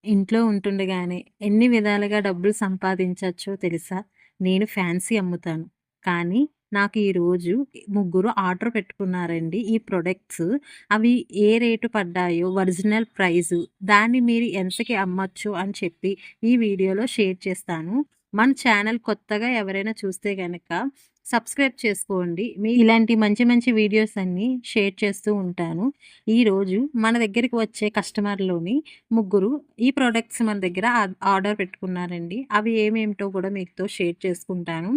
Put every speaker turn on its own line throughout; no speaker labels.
ఇంట్లో ఉంటుండగానే ఎన్ని విధాలుగా డబ్బులు సంపాదించొచ్చో తెలుసా? నేను ఫ్యాన్సీ అమ్ముతాను. కానీ నాకు ఈరోజు ముగ్గురు ఆర్డర్ పెట్టుకున్నారండి ఈ ప్రొడక్ట్స్. అవి ఏ రేటు పడ్డాయో ఒరిజినల్ ప్రైజు, దాన్ని మీరు ఎంతకి అమ్మొచ్చు అని చెప్పి ఈ వీడియోలో షేర్ చేస్తాను. మన ఛానల్ కొత్తగా ఎవరైనా చూస్తే గనక సబ్స్క్రైబ్ చేసుకోండి. ఇలాంటి మంచి మంచి వీడియోస్ అన్నీ షేర్ చేస్తూ ఉంటాను. ఈరోజు మన దగ్గరికి వచ్చే కస్టమర్‌లోని ముగ్గురు ఈ ప్రొడక్ట్స్ మన దగ్గర ఆర్డర్ పెట్టుకున్నారండి. అవి ఏమేమిటో కూడా మీతో షేర్ చేసుకుంటాను.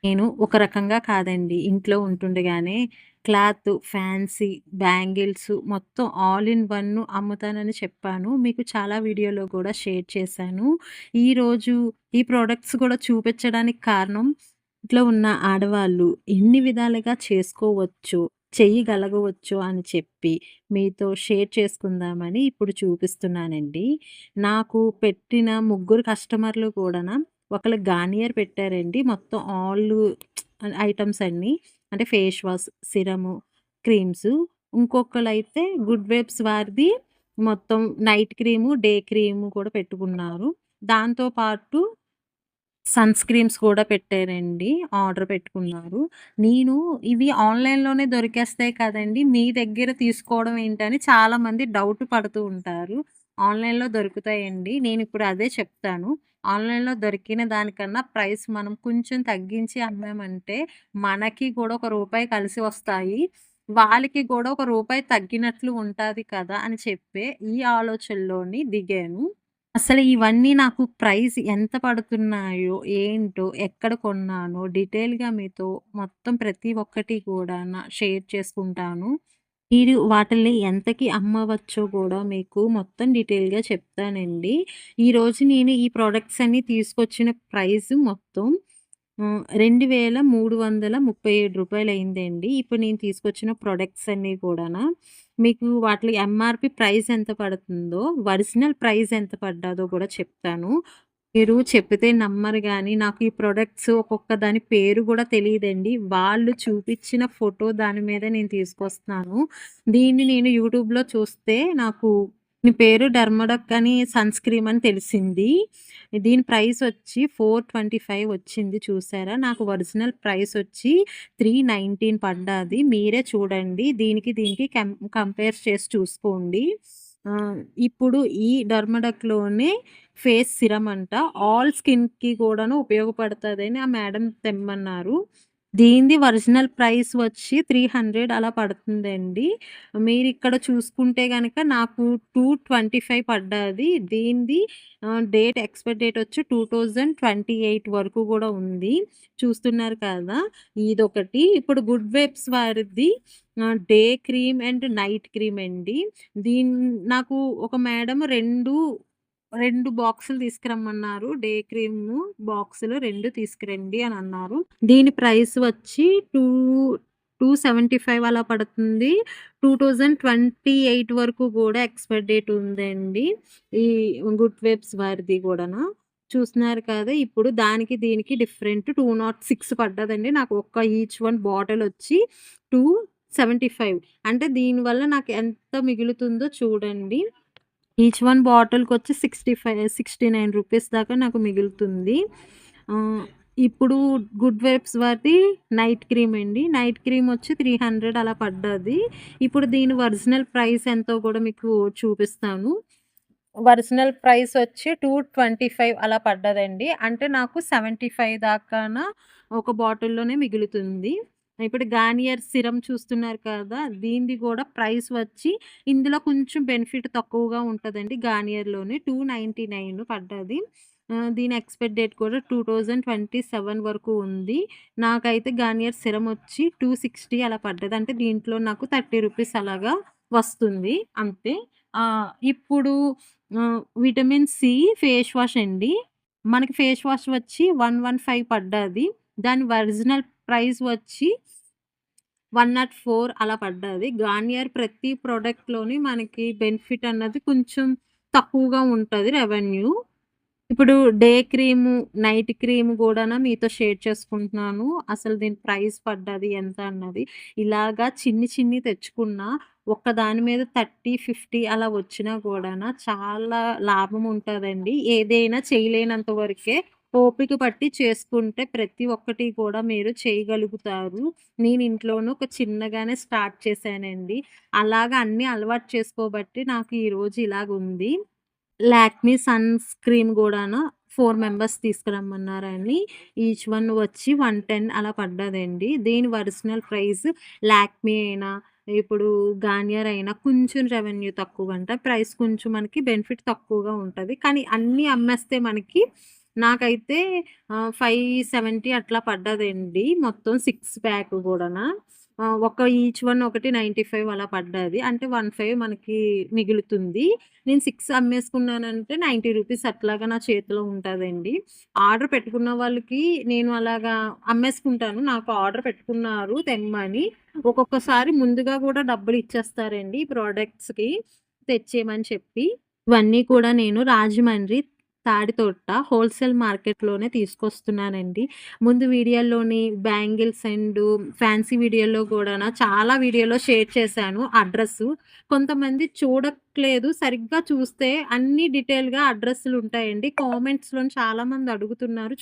నేను ఒక రకంగా కాదండి. ఇంట్లో ఉంటుండగానే క్లాత్, ఫ్యాన్సీ, బ్యాంగిల్స్ మొత్తం ఆల్ ఇన్ వన్ అమ్ముతానని చెప్పాను. మీకు చాలా వీడియోలో కూడా షేర్ చేశాను. ఈరోజు ఈ ప్రొడక్ట్స్ కూడా చూపించడానికి కారణం, ఇంట్లో ఉన్న ఆడవాళ్ళు ఎన్ని విధాలుగా చేసుకోవచ్చో, చెయ్యగలగవచ్చో అని చెప్పి మీతో షేర్ చేసుకుందామని ఇప్పుడు చూపిస్తున్నానండి. నాకు పెట్టిన ముగ్గురు కస్టమర్లు కూడాన ఒకళ్ళు గార్నియర్ పెట్టారండి. మొత్తం ఆల్ ఐటెమ్స్ అన్నీ. అంటే ఫేస్ వాష్, సిరము, క్రీమ్సు. ఇంకొకళ్ళైతే గుడ్ వైబ్స్ వారిది మొత్తం నైట్ క్రీము, డే క్రీము కూడా పెట్టుకున్నారు. దాంతో పాటు సన్ స్క్రీమ్స్ కూడా పెట్టారండి. ఆర్డర్ పెట్టుకున్నారు. నేను ఇవి ఆన్‌లైన్‌లోనే దొరికేస్తాయి కదండీ! మీ దగ్గర తీసుకోవడం ఏంటని చాలామంది డౌట్ పడుతూ ఉంటారు. ఆన్‌లైన్‌లో దొరుకుతాయండి. నేనిప్పుడు అదే చెప్తాను. ఆన్‌లైన్‌లో దొరికిన దానికన్నా ప్రైస్ మనం కొంచెం తగ్గించి అమ్మామంటే మనకి కూడా ఒక రూపాయి కలిసి వస్తాయి. వాళ్ళకి కూడా ఒక రూపాయి తగ్గినట్లు ఉంటాది కదా! అని చెప్పే ఈ ఆలోచనలోని దిగాను. అసలు ఇవన్నీ నాకు ప్రైస్ ఎంత పడుతున్నాయో, ఏంటో, ఎక్కడ కొన్నానో డీటెయిల్‌గా మీతో మొత్తం ప్రతి ఒక్కటి కూడా షేర్ చేసుకుంటాను. మీరు వాటిల్ని ఎంతకి అమ్మవచ్చో కూడా మీకు మొత్తం డీటెయిల్‌గా చెప్తానండి. ఈరోజు నేను ఈ ప్రొడక్ట్స్ అన్నీ తీసుకొచ్చిన ప్రైస్ మొత్తం రూ. 2337 అయిందండి. ఇప్పుడు నేను తీసుకొచ్చిన ప్రొడక్ట్స్ అన్నీ కూడాన. మీకు వాటిలి ఎంఆర్‌పీ ప్రైస్ ఎంత పడుతుందో, ఒరిజినల్ ప్రైస్ ఎంత పడ్డాదో కూడా చెప్తాను. మీరు చెప్పితే నమ్మరు గానీ, నాకు ఈ ప్రొడక్ట్స్ ఒక్కొక్క దాని పేరు గూడా తెలీదండి. వాళ్ళు చూపిచ్చిన ఫోటో దాని మీద నేను తీసుకొస్తున్నాను. దీన్ని నేను యూట్యూబ్‌లో చూస్తే నాకు దీని పేరు డెర్మడక్ అని సన్ స్క్రీమ్ అని తెలిసింది. దీని ప్రైసొచ్చి 425 వచ్చింది చూసారా? నాకు ఒరిజినల్ ప్రైసొచ్చి 319 పడ్డాది. మీరే చూడండి. దీనికి కంపేర్ చేసి చూసుకోండి. ఇప్పుడు ఈ డెర్మడక్‌లోనే ఫేస్ సిరమ్ అంట. ఆల్ స్కిన్‌కి కూడాను ఉపయోగపడతదని ఆ మేడం తెమ్మన్నారు. దీనిది ఒరిజినల్ ప్రైస్ వచ్చి 300 అలా పడుతుందండి. మీరిక్కడ చూసుకుంటే గనక నాకు 225 పడ్డాది. దీనిది ఎక్స్‌పైర్ డేట్ వచ్చి 2028 వరకు గూడా ఉంది. చూస్తున్నారు కదా! ఇదొకటి. ఇప్పుడు గుడ్ వైబ్స్ వారిది day cream and night cream అండి. దీన్ నాకు ఒక మేడమ్ 2 బాక్సులు తీసుకురమ్మన్నారు. డే క్రీము బాక్సులు 2 తీసుకురండి అనన్నారు. దీని ప్రైస్ వచ్చి 275 అలా పడుతుంది. 2028 వరకు గూడా ఎక్స్‌పైర్ డేట్ ఉందండి. ఈ గుడ్ వైబ్స్ వారిది గూడాను. చూస్తున్నారు కదా! ఇప్పుడు దానికి దీనికి డిఫరెంట్ 206 పడ్డదండి. నాకు ఈచ్ వన్ బాటిలొచ్చి 275 అంటే దీనివల్ల నాకు ఎంత మిగులుతుందో చూడండి. ఈచ్ వన్ బాటిల్‌కొచ్చి 69 రూపీస్ దాకా నాకు మిగులుతుంది. ఆహ్, ఇప్పుడు గుడ్ వైబ్స్ వారిది నైట్ క్రీమ్ అండి. నైట్ క్రీమ్ వచ్చి 300 అలా పడ్డది. ఇప్పుడు దీని ఒరిజినల్ ప్రైస్ ఎంతో కూడా మీకు చూపిస్తాను. ఒరిజినల్ ప్రైస్ వచ్చి 225 అలా పడ్డదండి. అంటే నాకు 75 దాకాన ఒక బాటిల్‌లోనే మిగులుతుంది. ఇప్పుడు గార్నియర్ సిరమ్ చూస్తున్నారు కదా! దీనిది గూడా ప్రైస్ వచ్చి ఇందులో కొంచెం బెనిఫిట్ తక్కువగా ఉంటదండి గార్నియర్‌లోనే 299 పడ్డది. దీని ఎక్స్‌పైర్ డేట్ కూడా 2027 వరకు ఉంది. నాకైతే గార్నియర్ సిరమ్ వచ్చి 260 అలా పడ్డది. అంటే దీంట్లో నాకు 30 రూపీస్ అలాగా వస్తుంది అంతే. ఇప్పుడు విటమిన్ సి ఫేస్ వాష్ అండి. మనకి ఫేస్ వాష్ వచ్చి 115 పడ్డది. దాని ఒరిజినల్ ప్రైస్ వచ్చి 104 అలా పడ్డది. గార్నియర్ ప్రతి ప్రొడక్ట్‌లోని మనకి బెనిఫిట్ అన్నది కొంచెం తక్కువగా ఉంటది రెవెన్యూ. ఇప్పుడు డే క్రీము, నైట్ క్రీమ్ గూడాన మీతో షేర్ చేసుకుంటున్నాను. అసలు దీని ప్రైస్ పడ్డది ఎంత అన్నది. ఇలాగా చిన్ని తెచ్చుకున్నా ఒక్కదాని మీద 30, 50 అలా వచ్చినా గూడాన చాలా లాభం ఉంటదండి. ఏదైనా చేయలేనంత వరకే ఓపిక పట్టి చేసుకుంటే ప్రతి ఒక్కటి కూడా మీరు చేయగలుగుతారు. నేను ఇంట్లోనే ఒక చిన్నగానే స్టార్ట్ చేశానండి. అలాగా అన్నీ అలవాటు చేసుకోబట్టి నాకు ఈరోజు ఇలాగుంది. లాక్మీ సన్స్ క్రీమ్ గూడాను 4 మెంబర్స్ తీసుకురమ్మన్నారని ఈచ్ వన్ వచ్చి 110 అలా పడ్డదండి. దీని ఒరిజినల్ ప్రైస్ లాక్మీ అయినా, ఇప్పుడు గార్నియర్ అయినా కొంచెం రెవెన్యూ తక్కువంట. ప్రైస్ కొంచెం మనకి బెనిఫిట్ తక్కువగా ఉంటది. కానీ అన్నీ అమ్మేస్తే మనకి నాకైతే 570 అట్లా పడ్డదండి. మొత్తం 6 ప్యాక్ గూడాన. ఒక ఈచ్ వన్ ఒకటి 95 అలా పడ్డది. అంటే 15 మనకి మిగులుతుంది. నేను 6 అమ్మేసుకున్నానంటే రూ. 90 అట్లాగా నా చేతిలో ఉంటదండి. ఆర్డర్ పెట్టుకున్న వాళ్ళకి నేను అలాగా అమ్మేసుకుంటాను. నాకు ఆర్డర్ పెట్టుకున్నారు తెమ్మని. ఒక్కొక్కసారి ముందుగా గూడా డబ్బులిచ్చేస్తారండి ఈ ప్రొడక్ట్స్‌కి తెచ్చేయమని చెప్పి. ఇవన్నీ కూడా నేను రాజమండ్రి తాడితోట హోల్‌సేల్ మార్కెట్‌లోనే తీసుకొస్తున్నానండి. ముందు వీడియోలోని బ్యాంగిల్స్ ఫ్యాన్సీ వీడియోలో గూడాన చాలా వీడియోలో షేర్ చేశాను అడ్రెస్సు. కొంతమంది చూడట్లేదు. సరిగ్గా చూస్తే అన్నీ డీటెయిల్‌గా అడ్రెస్సులుంటాయండి. కామెంట్స్‌లోని చాలామంది అడుగుతున్నారు.